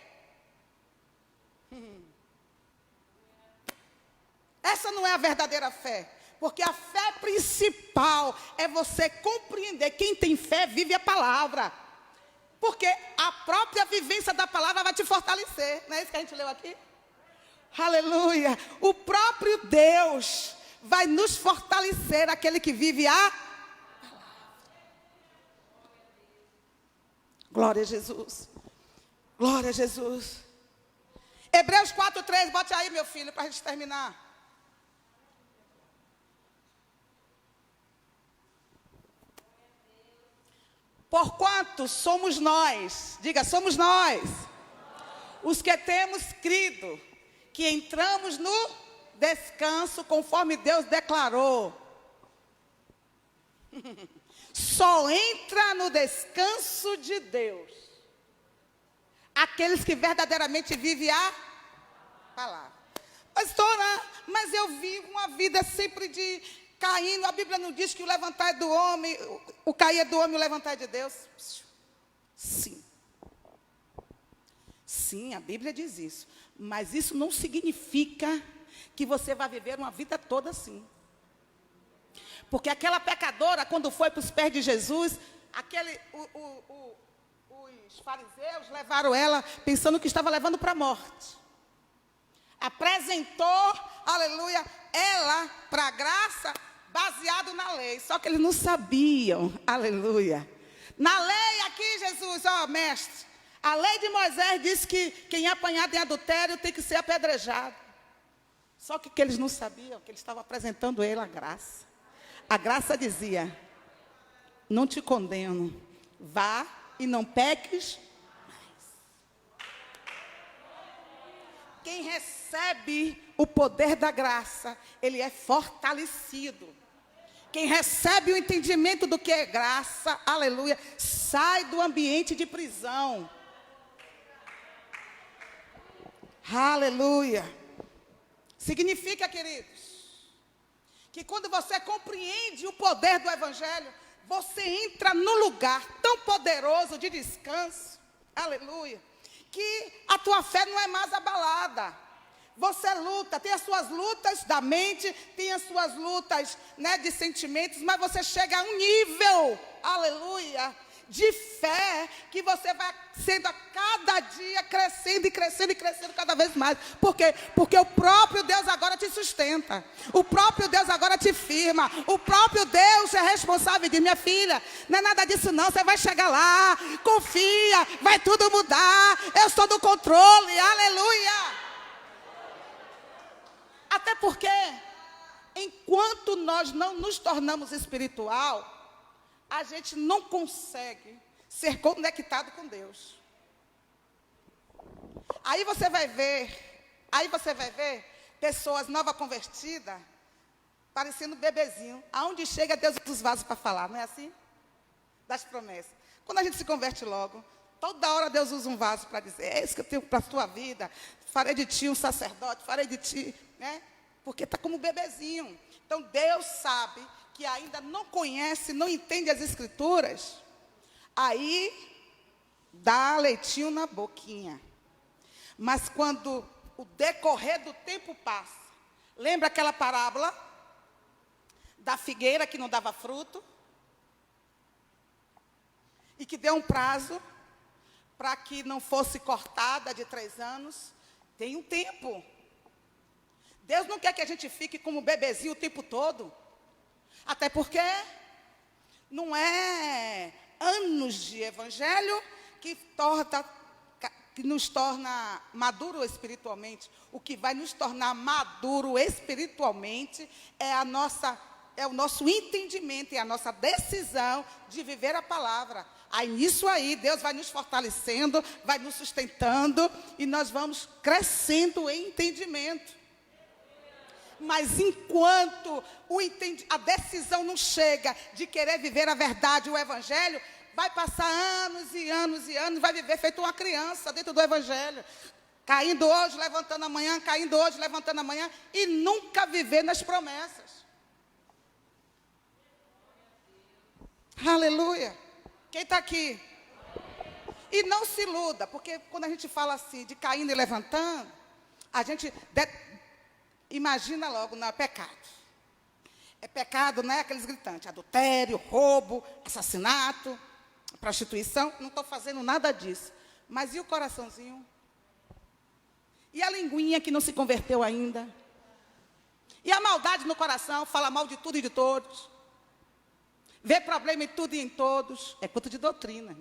Essa não é a verdadeira fé. Porque a fé principal é você compreender. Quem tem fé vive a palavra. Porque a própria vivência da palavra vai te fortalecer. Não é isso que a gente leu aqui? Aleluia. O próprio Deus vai nos fortalecer, aquele que vive a palavra. Glória a Jesus. Glória a Jesus. Hebreus 4:3, bote aí, meu filho, para a gente terminar. Porquanto somos nós, diga, somos nós, os que temos crido, que entramos no descanso conforme Deus declarou. Só entra no descanso de Deus aqueles que verdadeiramente vivem a palavra. Pastora, mas eu vivo uma vida sempre de caindo. A Bíblia não diz que o levantar é do homem, o cair é do homem e o levantar é de Deus? Sim. Sim, a Bíblia diz isso. Mas isso não significa que você vai viver uma vida toda assim. Porque aquela pecadora, quando foi para os pés de Jesus, os fariseus levaram ela pensando que estava levando para a morte. Apresentou, aleluia, ela para a graça, baseado na lei. Só que eles não sabiam, aleluia. Na lei aqui, Jesus, mestre, a lei de Moisés diz que quem é apanhado em adultério tem que ser apedrejado. Só que eles não sabiam, que eles estavam apresentando a ele a graça. A graça dizia, não te condeno, vá e não peques mais. Quem recebe o poder da graça, ele é fortalecido. Quem recebe o entendimento do que é graça, aleluia, sai do ambiente de prisão. Aleluia. Significa, queridos, que quando você compreende o poder do Evangelho, você entra no lugar tão poderoso de descanso, aleluia, que a tua fé não é mais abalada. Você luta, tem as suas lutas da mente, tem as suas lutas, né, de sentimentos, mas você chega a um nível, aleluia, de fé, que você vai sendo a cada dia crescendo e crescendo e crescendo cada vez mais. Por quê? Porque o próprio Deus agora te sustenta. O próprio Deus agora te firma. O próprio Deus é responsável de minha filha. Não é nada disso não, você vai chegar lá, confia, vai tudo mudar. Eu estou no controle, aleluia. Até porque, enquanto nós não nos tornamos espiritual, a gente não consegue ser conectado com Deus. Aí você vai ver pessoas nova convertidas, parecendo bebezinho. Aonde chega, Deus usa os vasos para falar, não é assim? Das promessas. Quando a gente se converte logo, toda hora Deus usa um vaso para dizer, é isso que eu tenho para a tua vida, farei de ti um sacerdote, farei de ti, né? Porque está como bebezinho. Então Deus sabe que ainda não conhece, não entende as Escrituras, aí dá leitinho na boquinha. Mas quando o decorrer do tempo passa, lembra aquela parábola da figueira que não dava fruto? E que deu um prazo para que não fosse cortada de 3 anos? Tem um tempo. Deus não quer que a gente fique como bebezinho o tempo todo. Até porque não é anos de evangelho que nos torna maduro espiritualmente. O que vai nos tornar maduro espiritualmente é o nosso entendimento e a nossa decisão de viver a palavra. Aí nisso aí, Deus vai nos fortalecendo, vai nos sustentando e nós vamos crescendo em entendimento. Mas enquanto a decisão não chega de querer viver a verdade, o Evangelho, vai passar anos e anos e anos, vai viver feito uma criança dentro do Evangelho. Caindo hoje, levantando amanhã, caindo hoje, levantando amanhã, e nunca viver nas promessas. Aleluia. Quem está aqui? E não se iluda, porque quando a gente fala assim, de caindo e levantando, a gente imagina logo, não, é pecado. É pecado, não é aqueles gritantes, adultério, roubo, assassinato, prostituição. Não estou fazendo nada disso. Mas e o coraçãozinho? E a linguinha que não se converteu ainda? E a maldade no coração, fala mal de tudo e de todos. Vê problema em tudo e em todos. É culto de doutrina.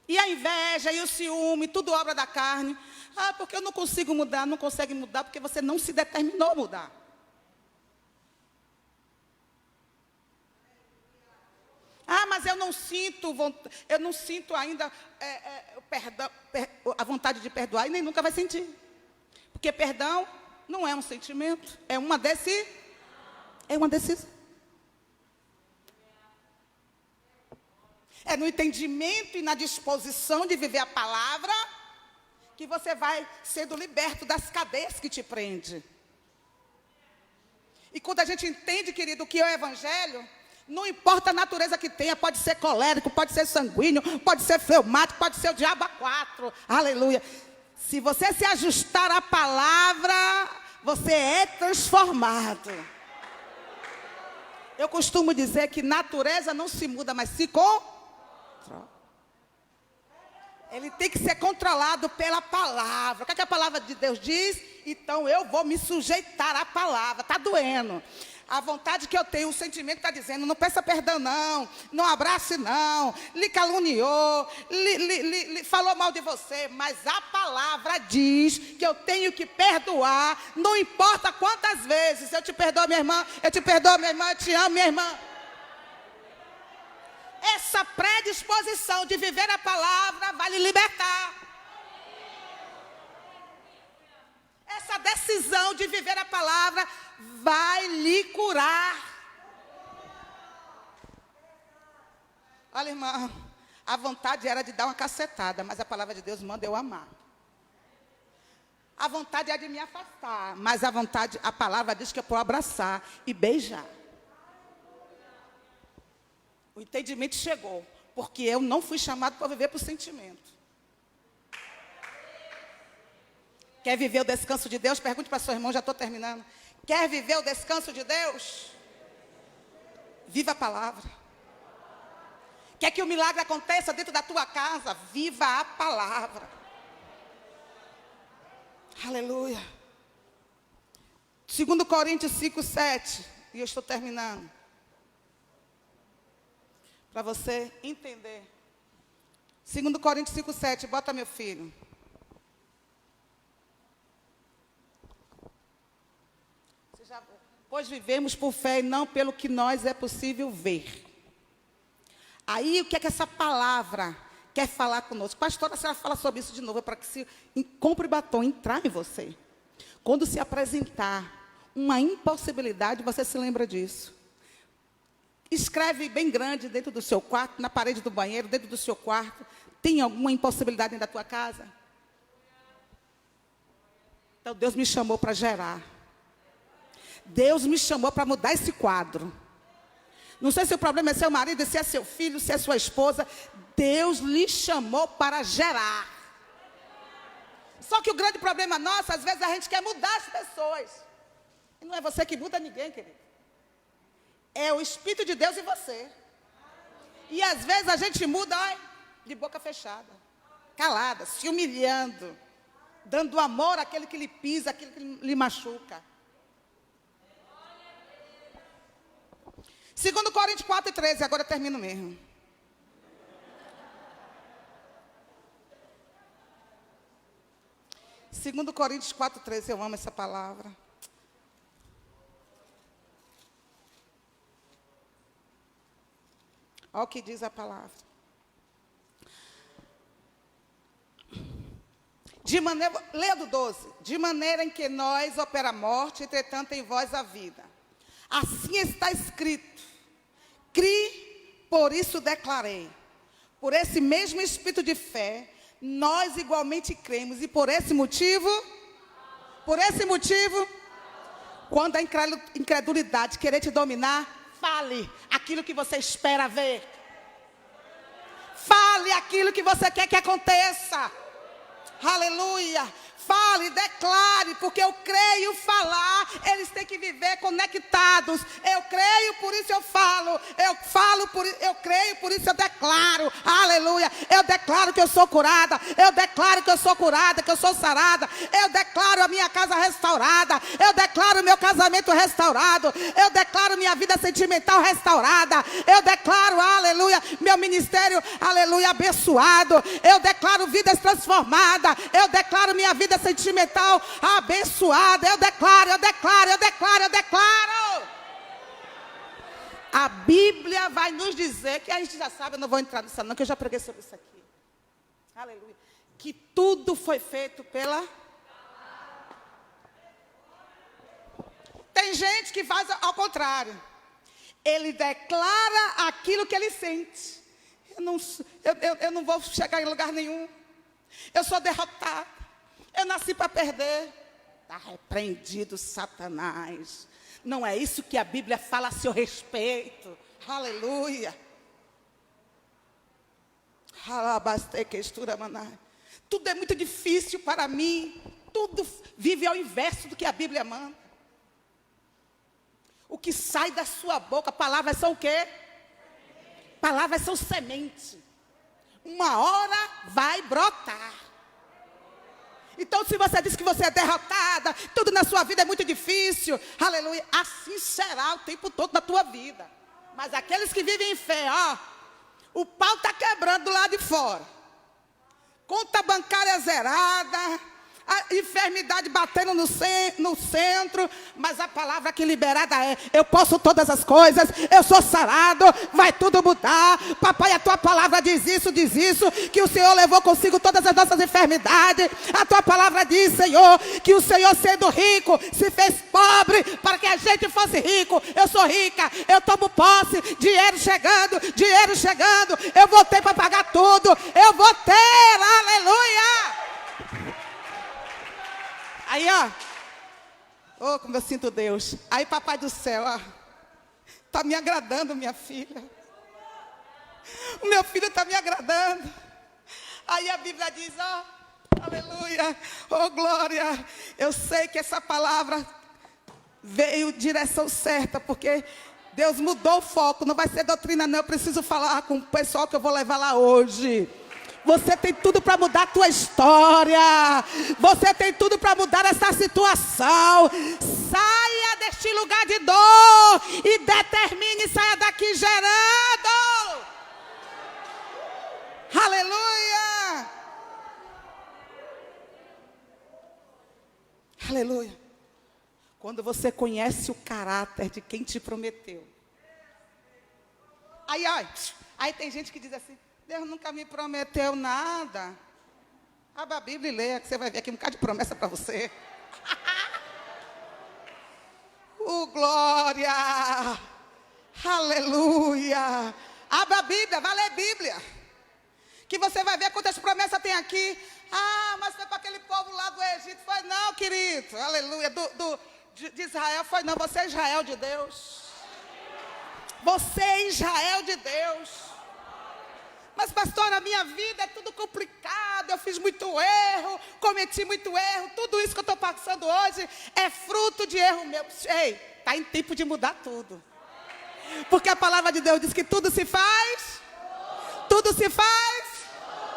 E a inveja e o ciúme, tudo obra da carne. Ah, porque eu não consigo mudar, não consegue mudar, porque você não se determinou a mudar. Ah, mas eu não sinto ainda a vontade de perdoar, e nem nunca vai sentir. Porque perdão não é um sentimento, é uma decisão. É no entendimento e na disposição de viver a palavra que você vai sendo liberto das cadeias que te prendem. E quando a gente entende, querido, o que é o Evangelho, não importa a natureza que tenha, pode ser colérico, pode ser sanguíneo, pode ser fleumático, pode ser o diabo a quatro. Aleluia. Se você se ajustar à palavra, você é transformado. Eu costumo dizer que natureza não se muda, mas se controla. Ele tem que ser controlado pela palavra. O que a palavra de Deus diz? Então eu vou me sujeitar à palavra. Está doendo. A vontade que eu tenho, o sentimento está dizendo, não peça perdão não, não abrace não, lhe caluniou, falou mal de você, mas a palavra diz que eu tenho que perdoar, não importa quantas vezes. Eu te perdoo, minha irmã, eu te perdoo, minha irmã, eu te amo, minha irmã. Essa predisposição de viver a palavra vai lhe libertar. Essa decisão de viver a palavra vai lhe curar. Olha, irmã, a vontade era de dar uma cacetada, mas a palavra de Deus manda eu amar. A vontade é de me afastar, mas a palavra diz que é para eu abraçar e beijar. O entendimento chegou, porque eu não fui chamado para viver por sentimento. Quer viver o descanso de Deus? Pergunte para seu irmão, já estou terminando. Quer viver o descanso de Deus? Viva a palavra. Quer que o milagre aconteça dentro da tua casa? Viva a palavra. Aleluia. 2 Coríntios 5:7. E eu estou terminando. Para você entender. 2 Coríntios 5:7. Bota, meu filho. Pois vivemos por fé e não pelo que nós é possível ver. Aí, o que é que essa palavra quer falar conosco? Pastora, a senhora fala sobre isso de novo, é para que se compre batom, entrar em você. Quando se apresentar uma impossibilidade, você se lembra disso. Escreve bem grande dentro do seu quarto, na parede do banheiro, dentro do seu quarto. Tem alguma impossibilidade dentro da tua casa? Então, Deus me chamou para gerar. Deus me chamou para mudar esse quadro. Não sei se o problema é seu marido, se é seu filho, se é sua esposa. Deus lhe chamou para gerar. Só que o grande problema nosso, às vezes a gente quer mudar as pessoas. E não é você que muda ninguém, querido. É o Espírito de Deus em você. E às vezes a gente muda, ó, de boca fechada, calada, se humilhando, dando amor àquele que lhe pisa, àquele que lhe machuca. 2 Coríntios 4:13, agora eu termino mesmo. Segundo Coríntios 4:13, eu amo essa palavra. Olha o que diz a palavra. Leia do 12. De maneira em que nós opera a morte, entretanto em vós a vida. Assim está escrito: crie, por isso declarei. Por esse mesmo espírito de fé, nós igualmente cremos. E por esse motivo, quando a incredulidade querer te dominar, fale aquilo que você espera ver. Fale aquilo que você quer que aconteça. Aleluia. Fale, declare, porque eu creio falar, eles têm que viver conectados. Eu creio, por isso eu falo. Eu creio, por isso eu declaro. Aleluia. Eu declaro que eu sou curada. Eu declaro que eu sou curada, que eu sou sarada. Eu declaro a minha casa restaurada. Eu declaro meu casamento restaurado. Eu declaro minha vida sentimental restaurada. Eu declaro, aleluia, meu ministério, aleluia, abençoado. Eu declaro vidas transformadas. Eu declaro minha vida sentimental abençoada. Eu declaro. A Bíblia vai nos dizer, que a gente já sabe, eu não vou entrar nisso não, que eu já preguei sobre isso aqui. Aleluia. Que tudo foi feito pela... Tem gente que faz ao contrário. Ele declara aquilo que ele sente. Eu não vou chegar em lugar nenhum. Eu sou derrotado. Eu nasci para perder. Está repreendido, Satanás. Não é isso que a Bíblia fala a seu respeito. Aleluia. Tudo é muito difícil para mim. Tudo vive ao inverso do que a Bíblia manda. O que sai da sua boca, palavras são o quê? Palavras são semente. Uma hora vai brotar. Então, se você diz que você é derrotada, tudo na sua vida é muito difícil, aleluia, assim será o tempo todo na tua vida. Mas aqueles que vivem em fé, o pau está quebrando do lado de fora. Conta bancária zerada, a enfermidade batendo no centro, mas a palavra que liberada é: eu posso todas as coisas, eu sou sarado, vai tudo mudar. Papai, a tua palavra diz isso, que o Senhor levou consigo todas as nossas enfermidades. A tua palavra diz, Senhor, que o Senhor, sendo rico, se fez pobre para que a gente fosse rico. Eu sou rica, eu tomo posse, dinheiro chegando, eu vou ter para pagar tudo, eu vou ter, aleluia. Aí, como eu sinto Deus. Aí, papai do céu, está me agradando, minha filha. O meu filho está me agradando. Aí a Bíblia diz, aleluia, glória. Eu sei que essa palavra veio direção certa, porque Deus mudou o foco. Não vai ser doutrina, não. Eu preciso falar com o pessoal que eu vou levar lá hoje. Você tem tudo para mudar a tua história. Você tem tudo para mudar essa situação. Saia deste lugar de dor e determine, saia daqui gerando. Aleluia. Aleluia. Quando você conhece o caráter de quem te prometeu. Aí tem gente que diz assim: Deus nunca me prometeu nada. Abra a Bíblia e leia, que você vai ver aqui um bocado de promessa para você. Glória! Aleluia! Abra a Bíblia, vai ler a Bíblia. Que você vai ver quantas promessas tem aqui. Mas foi para aquele povo lá do Egito. Foi não, querido. Aleluia. De Israel foi não. Você é Israel de Deus. Você é Israel de Deus. Mas, pastor, a minha vida é tudo complicado, eu fiz muito erro, cometi muito erro, tudo isso que eu estou passando hoje é fruto de erro meu. Ei, está em tempo de mudar tudo. Porque a palavra de Deus diz que tudo se faz. Tudo se faz.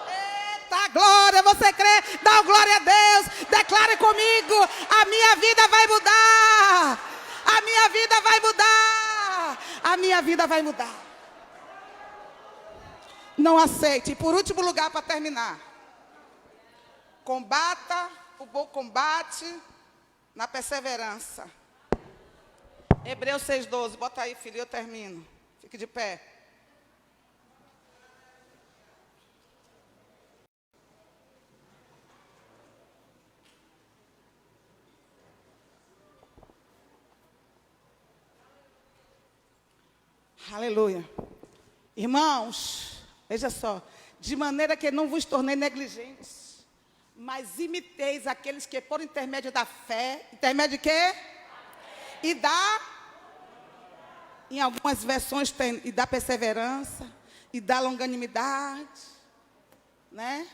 Eita, glória, você crê? Dá glória a Deus, declare comigo: a minha vida vai mudar. A minha vida vai mudar. A minha vida vai mudar. Não aceite. E por último lugar, para terminar. Combata o bom combate na perseverança. Hebreus 6,12. Bota aí, filho, eu termino. Fique de pé. Aleluia. Irmãos, veja só. De maneira que não vos tornei negligentes, mas imiteis aqueles que por intermédio da fé, intermédio de quê? E da, em algumas versões tem, e da perseverança, e da longanimidade, né?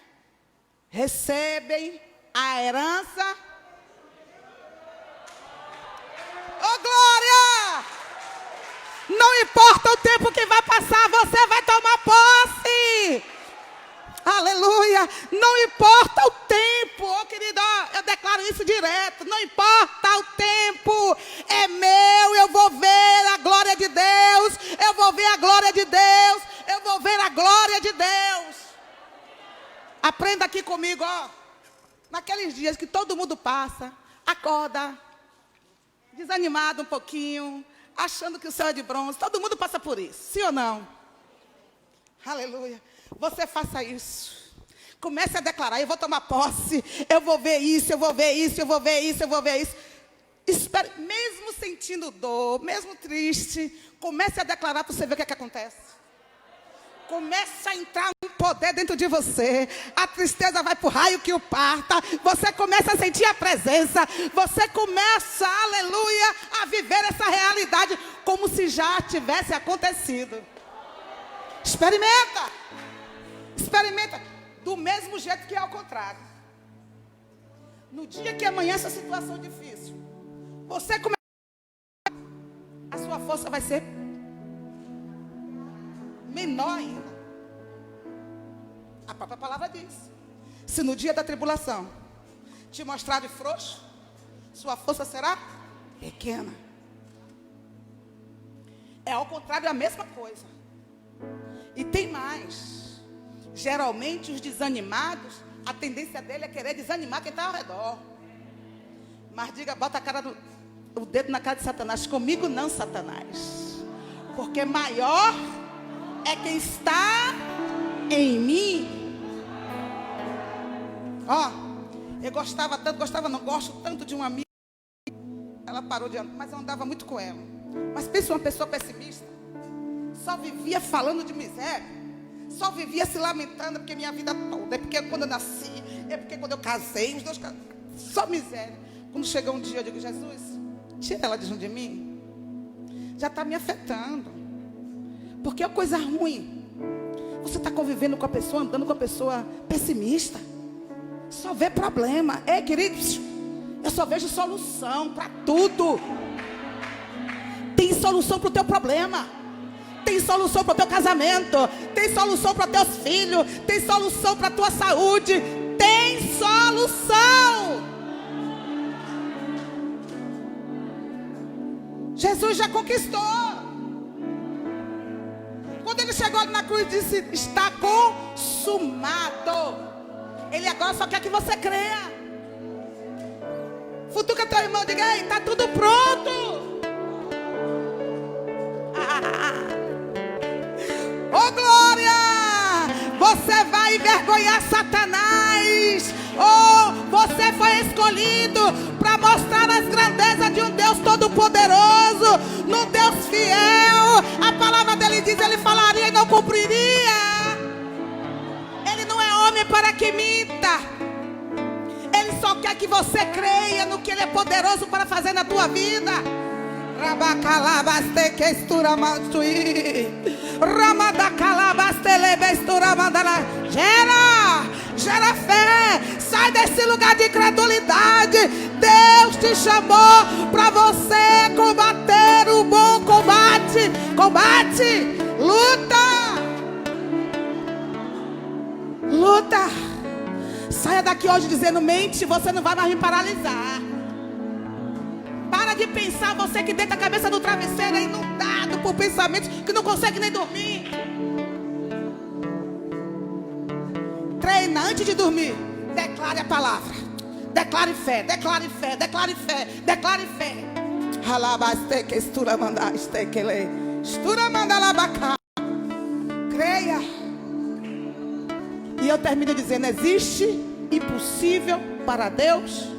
Recebem a herança. Oh, glória! Não importa o tempo que vai passar, você vai tomar posse. Aleluia. Não importa o tempo, oh, querido, eu declaro isso direto. Não importa o tempo, é meu, eu vou ver a glória de Deus. Eu vou ver a glória de Deus. Eu vou ver a glória de Deus. Aprenda aqui comigo, ó. Naqueles dias que todo mundo passa, acorda, desanimado um pouquinho, achando que o céu é de bronze. Todo mundo passa por isso, sim ou não? Aleluia. Você faça isso. Comece a declarar, eu vou tomar posse, eu vou ver isso, eu vou ver isso, eu vou ver isso, eu vou ver isso. Espere, mesmo sentindo dor, mesmo triste, comece a declarar para você ver o que é que acontece. Começa a entrar um poder dentro de você. A tristeza vai para o raio que o parta. Você começa a sentir a presença. Você começa, aleluia, a viver essa realidade como se já tivesse acontecido. Experimenta. Experimenta. Do mesmo jeito que é ao contrário. No dia que amanhece a situação difícil, você começa, a sua força vai ser menor ainda. A própria palavra diz: se no dia da tribulação te mostrar de frouxo, sua força será pequena. É ao contrário, a mesma coisa. E tem mais. Geralmente os desanimados, a tendência dele é querer desanimar quem está ao redor. Mas diga, bota o dedo na cara de Satanás: comigo não, Satanás. Porque maior é quem está em mim. Ó, eu gosto tanto de uma amiga. Ela parou de andar, mas eu andava muito com ela. Mas pensa, uma pessoa pessimista, só vivia falando de miséria, só vivia se lamentando, porque minha vida toda, é porque quando eu nasci, é porque quando eu casei, os dois só miséria. Quando chegou um dia, eu digo: Jesus, tira ela de junto de mim, já está me afetando. Porque é coisa ruim. Você está convivendo com a pessoa, andando com a pessoa pessimista, só vê problema. Ei, queridos, eu só vejo solução para tudo. Tem solução para o teu problema. Tem solução para o teu casamento. Tem solução para teus filhos. Tem solução para a tua saúde. Tem solução. Jesus já conquistou. Quando ele chegou ali na cruz e disse: está consumado. Ele agora só quer que você creia. Futuca teu irmão, diga: ei, está tudo pronto. Oh, glória! Você vai envergonhar Satanás. Oh, você foi escolhido para mostrar as grandezas de um Deus todo-poderoso, num Deus fiel. A palavra dele diz: ele falaria e não cumpriria. Ele não é homem para que minta. Ele só quer que você creia no que ele é poderoso para fazer na tua vida. Gera fé. Sai desse lugar de incredulidade. Deus te chamou para você combater o bom combate. Combate, luta. Saia daqui hoje dizendo: mente, você não vai mais me paralisar. Para de pensar, você que deita a cabeça no travesseiro, é inundado por pensamentos que não consegue nem dormir. Treina antes de dormir. Declare a palavra. Declare fé, declare fé, declare fé, declare fé. Creia. E eu termino dizendo: existe impossível para Deus?